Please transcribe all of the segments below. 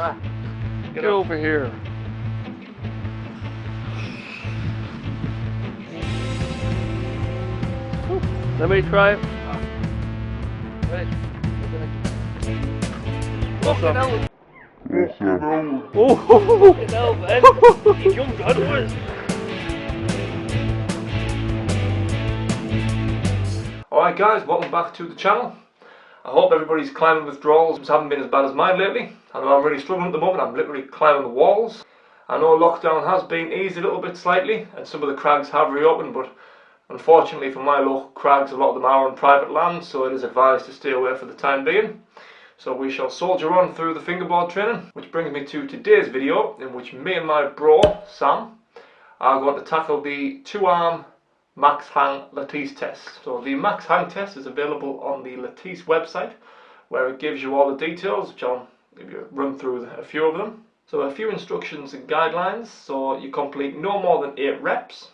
Ah, get over here. Let me try it. Right. What's up? Oh! Fucking hell, man. He jumped onwards. Alright guys, welcome back to the channel. I hope everybody's climbing withdrawals haven't been as bad as mine lately. I know I'm really struggling at the moment. I'm literally climbing the walls. I know lockdown has been eased a little bit slightly and some of the crags have reopened, but unfortunately for my local crags, a lot of them are on private land, so it is advised to stay away for the time being. So we shall soldier on through the fingerboard training, which brings me to today's video, in which me and my bro, Sam, are going to tackle the 2-arm max hang Latisse test. So the max hang test is available on the Latisse website, where it gives you all the details, which I'll give you a run through a few of them. So a few instructions and guidelines. So you complete no more than 8 reps.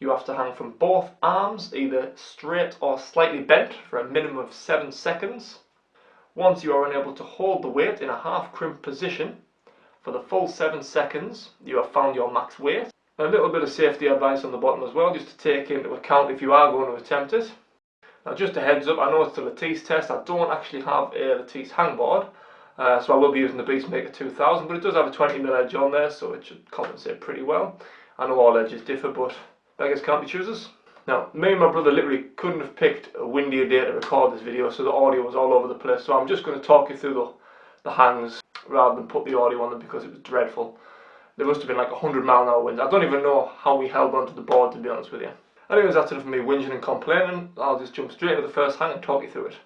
You have to hang from both arms, either straight or slightly bent, for a minimum of 7 seconds. Once you are unable to hold the weight in a half crimp position for the full 7 seconds, you have found your max weight. A little bit of safety advice on the bottom as well, just to take into account if you are going to attempt it. Now just a heads up, I know it's the Latisse test, I don't actually have a Latisse hangboard, so I will be using the Beastmaker 2000, but it does have a 20mm edge on there, so it should compensate pretty well. I know all edges differ, but beggars can't be choosers. Now, me and my brother literally couldn't have picked a windier day to record this video, so the audio was all over the place, so I'm just going to talk you through the hangs rather than put the audio on them because it was dreadful. There must have been like 100-mile-an-hour winds. I don't even know how we held onto the board, to be honest with you. Anyways, that's enough of me whinging and complaining. I'll just jump straight into the first hang and talk you through it.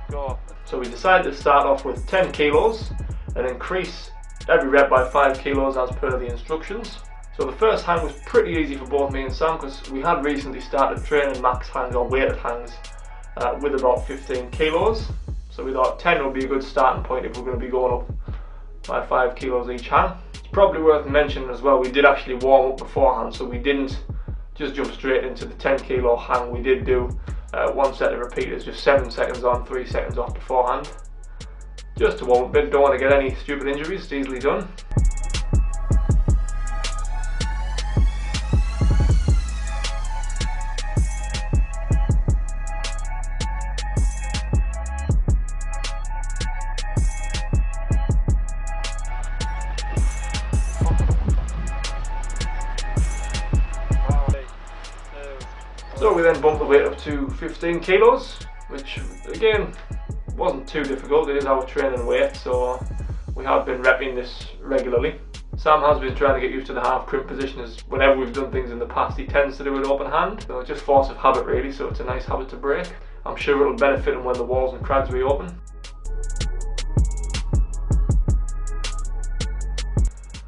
Go. So we decided to start off with 10 kilos and increase every rep by 5 kilos as per the instructions. So the first hang was pretty easy for both me and Sam because we had recently started training max hangs or weighted hangs with about 15 kilos. So we thought 10 would be a good starting point if we're going to be going up by 5 kilos each hang. It's probably worth mentioning as well, we did actually warm up beforehand, so we didn't just jump straight into the 10 kilo hang. We did do 1 set of repeaters, just 7 seconds on, 3 seconds off beforehand. Just to warm up a bit, don't want to get any stupid injuries, it's easily done. So we then bumped the weight up to 15 kilos, which again wasn't too difficult. It is our training weight, so we have been repping this regularly. Sam has been trying to get used to the half crimp position, as whenever we've done things in the past he tends to do it open hand. So it's just force of habit really, so it's a nice habit to break. I'm sure it'll benefit him when the walls and crags reopen.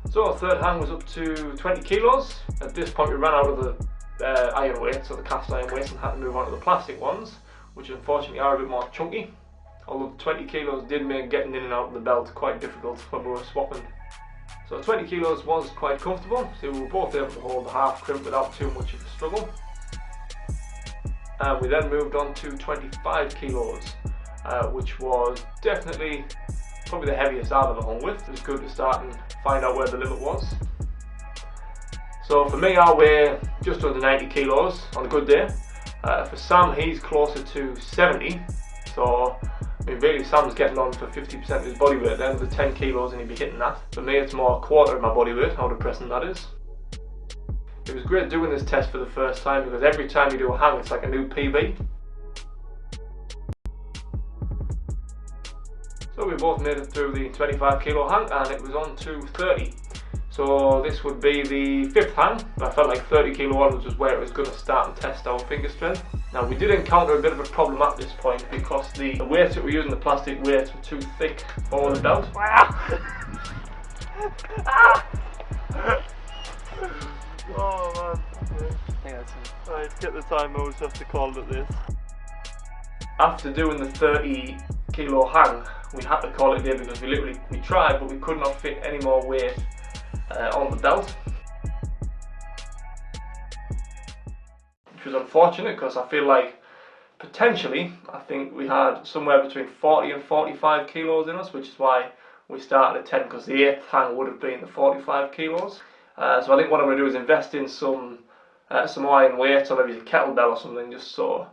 So our third hang was up to 20 kilos. At this point we ran out of the iron weights, so the cast iron weights, and had to move on to the plastic ones, which unfortunately are a bit more chunky. Although the 20 kilos did make getting in and out of the belt quite difficult when we were swapping. So 20 kilos was quite comfortable, so we were both able to hold the half crimp without too much of a struggle. And we then moved on to 25 kilos, which was definitely probably the heaviest I've ever hung with. It was good to start and find out where the limit was. So for me, I weigh just under 90 kilos on a good day. For Sam, he's closer to 70. So I mean, really, Sam's getting on for 50% of his body weight then with 10 kilos, and he'd be hitting that. For me, it's more a quarter of my body weight. How depressing that is. It was great doing this test for the first time because every time you do a hang, it's like a new PB. So we both made it through the 25 kilo hang, and it was on to 30. So this would be the 5th hang, but I felt like 30 kilo onwards was where it was going to start and test our finger strength. Now we did encounter a bit of a problem at this point because the weights that we're using, the plastic weights, were too thick for the belt. Oh man. Right, get the time, we'll just have to call it this. After doing the 30 kilo hang, we had to call it a day because we tried, but we could not fit any more weight on the belt. which was unfortunate because I feel like potentially, I think we had somewhere between 40 and 45 kilos in us, which is why we started at 10, because the 8th hang would have been the 45 kilos. So I think what I'm going to do is invest in some iron weights, or maybe a kettlebell or something, just so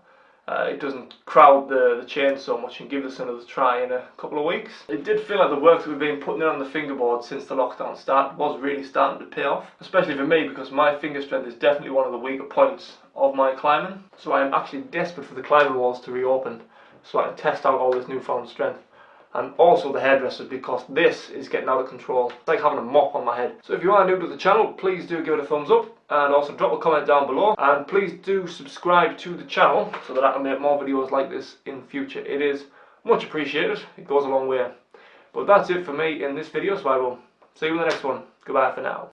it doesn't crowd the chain so much, and give this another try in a couple of weeks. It did feel like the work that we've been putting in on the fingerboard since the lockdown started was really starting to pay off, especially for me, because my finger strength is definitely one of the weaker points of my climbing. So I am actually desperate for the climbing walls to reopen so I can test out all this newfound strength. And also the hairdressers, because this is getting out of control. It's like having a mop on my head. So if you are new to the channel, please do give it a thumbs up, and also drop a comment down below, and please do subscribe to the channel so that I can make more videos like this in future. It is much appreciated, it goes a long way. But that's it for me in this video, so I will see you in the next one. Goodbye for now.